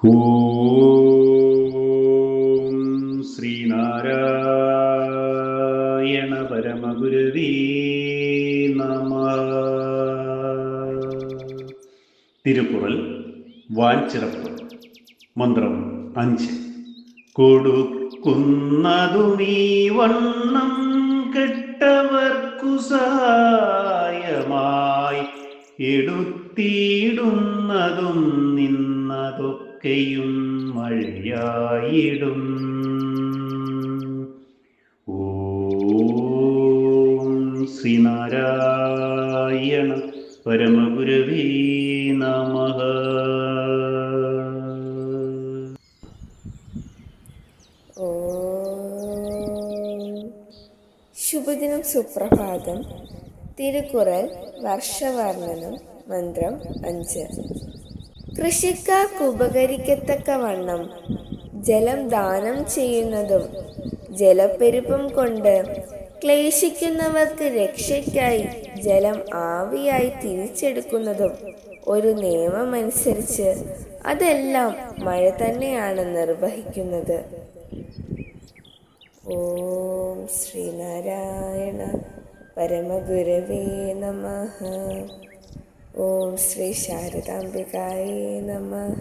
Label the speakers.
Speaker 1: ഓം ശ്രീനാരായണ പരമഗുരവേ നമഃ. തിരുക്കുറൾ വാൻചിറപ്പ്. മന്ത്രം 5. കൊടുക്കുന്നതുമീ വണ്ണം കെട്ടവർക്കു സഹായമായി എടുത്തിടുന്നതും നിന്നതൊക്കെയും മഴയായിടും. ഓം ശ്രീനാരായണ പരമഗുരവേ നമഃ.
Speaker 2: ശുഭദിനം, സുപ്രഭാതം. തിരുക്കുറൾ വർഷവർണ്ണനം. മന്ത്രം 5. കൃഷിക്കാർക്ക് ഉപകരിക്കത്തക്കവണ്ണം ജലം ദാനം ചെയ്യുന്നതും ജലപ്പെരുപ്പം കൊണ്ട് ക്ലേശിക്കുന്നവർക്ക് രക്ഷയ്ക്കായി ജലം ആവിയായി തിരിച്ചെടുക്കുന്നതും ഒരു നിയമമനുസരിച്ച് അതെല്ലാം മഴ തന്നെയാണ് നിർവഹിക്കുന്നത്. ഓം ശ്രീനാരായണ പരമഗുരവേ നമഃ. ഓം ശ്രീ ശാരദാംബികായേ നമഃ.